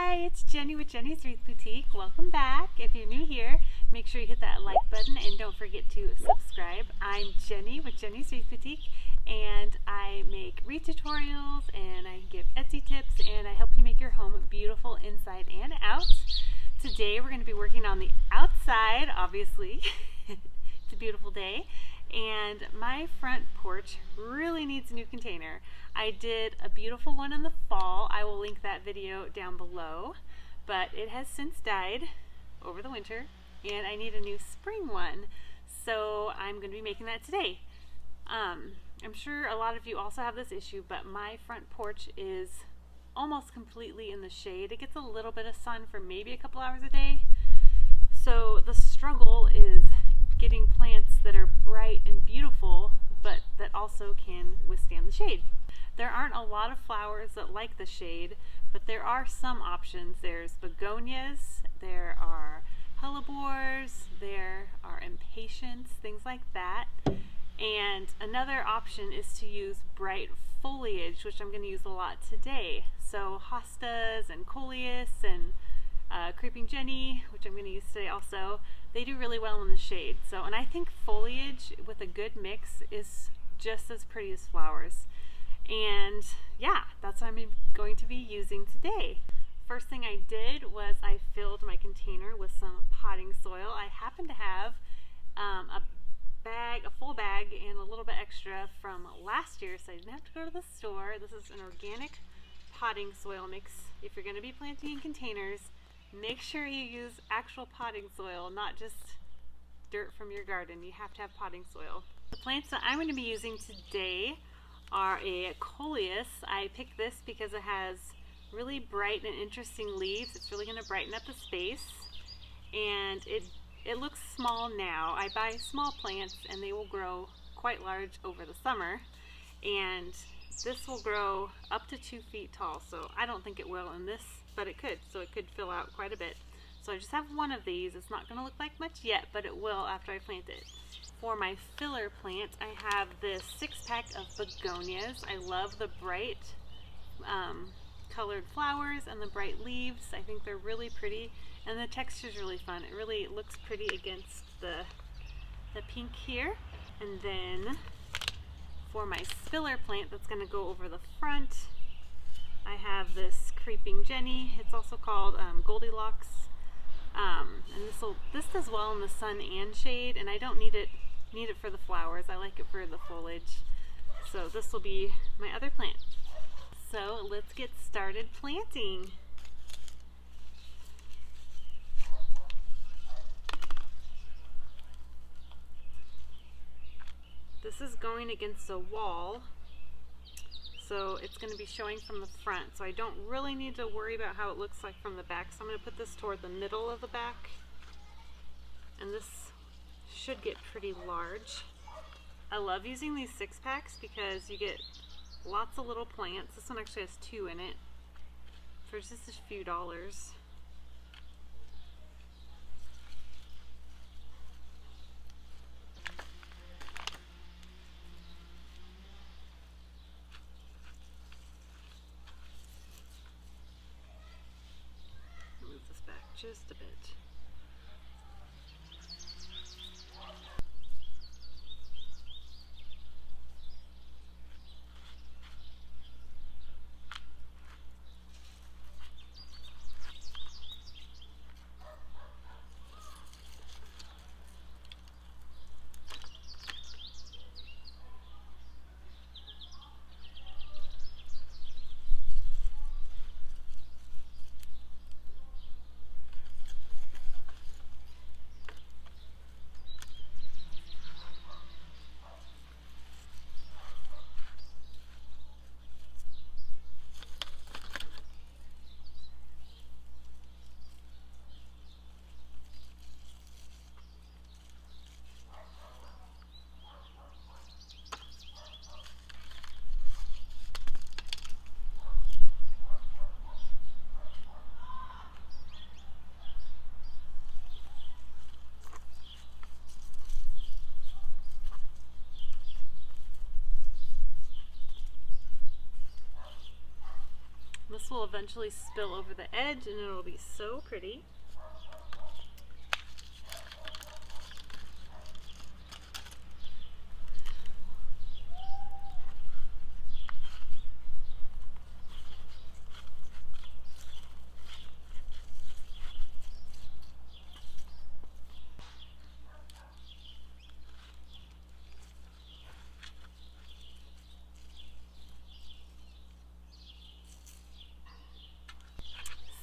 Hi, it's Jenny with Jenny's Wreath Boutique. Welcome back. If you're new here, make sure you hit that like button and don't forget to subscribe. I'm Jenny with Jenny's Wreath Boutique, and I make wreath tutorials and I give Etsy tips and I help you make your home beautiful inside and out. Today we're going to be working on the outside, obviously. It's a beautiful day. And my front porch really needs a new container. I did a beautiful one in the fall. I will link that video down below, but it has since died over the winter and I need a new spring one. So I'm going to be making that today. I'm sure a lot of you also have this issue, but my front porch is almost completely in the shade. It gets a little bit of sun for maybe a couple hours a day. So the struggle is getting plants that are bright and beautiful, but that also can withstand the shade. There aren't a lot of flowers that like the shade, but there are some options. There's begonias, there are hellebores, there are impatiens, things like that. And another option is to use bright foliage, which I'm going to use a lot today. So hostas and coleus and creeping jenny, which I'm going to use today also, they do really well in the shade. So, and I think foliage with a good mix is just as pretty as flowers. And yeah, that's what I'm going to be using today. First thing I did was I filled my container with some potting soil. I happen to have a full bag and a little bit extra from last year, so I didn't have to go to the store. This is an organic potting soil mix. If you're going to be planting in containers, make sure you use actual potting soil, not just dirt from your garden. You have to have potting soil. The plants that I'm going to be using today are a coleus. I picked this because it has really bright and interesting leaves. It's really going to brighten up the space, and it looks small now. I buy small plants and they will grow quite large over the summer, and this will grow up to 2 feet tall. So I don't think it will in this, but it could. So it could fill out quite a bit. So I just have one of these. It's not going to look like much yet, but it will after I plant it. For my filler plant, I have this 6-pack of begonias. I love the bright colored flowers and the bright leaves. I think they're really pretty, and the texture is really fun. It really looks pretty against the pink here. And then for my filler plant that's going to go over the front, I have this creeping jenny. It's also called Goldilocks, and this does well in the sun and shade, and I don't need it for the flowers. I like it for the foliage. So this will be my other plant. So let's get started planting. This is going against a wall, so it's going to be showing from the front, so I don't really need to worry about how it looks like from the back. So I'm going to put this toward the middle of the back, and this should get pretty large. I love using these 6-packs because you get lots of little plants. This one actually has 2 in it for just a few dollars. Move this back just a bit. This will eventually spill over the edge and it'll be so pretty.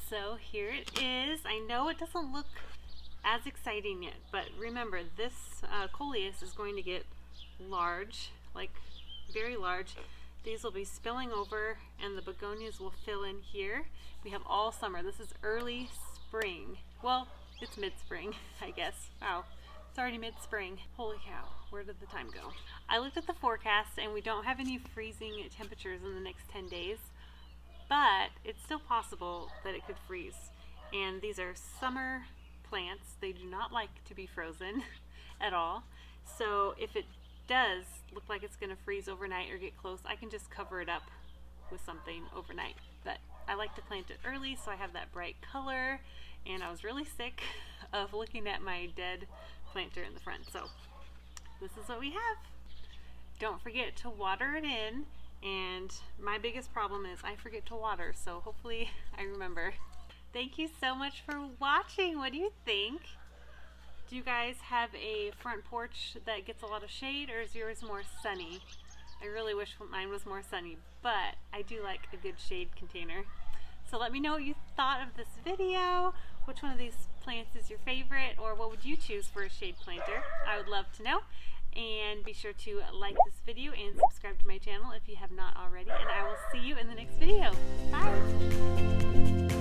So here it is. I know it doesn't look as exciting yet, but remember this coleus is going to get large, like very large. These will be spilling over and the begonias will fill in here. We have all summer. This is early spring. Well, it's mid-spring, I guess. Wow, it's already mid-spring. Holy cow, where did the time go? I looked at the forecast and we don't have any freezing temperatures in the next 10 days. But it's still possible that it could freeze. And these are summer plants. They do not like to be frozen at all. So if it does look like it's going to freeze overnight or get close, I can just cover it up with something overnight. But I like to plant it early so I have that bright color. And I was really sick of looking at my dead planter in the front. So this is what we have. Don't forget to water it in. And my biggest problem is I forget to water, so hopefully I remember. Thank you so much for watching. What do you think? Do you guys have a front porch that gets a lot of shade, or is yours more sunny? I really wish mine was more sunny, but I do like a good shade container. So let me know what you thought of this video. Which one of these plants is your favorite, or what would you choose for a shade planter? I would love to know. And be sure to like this video and subscribe to my channel if you have not already. And I will see you in the next video. Bye!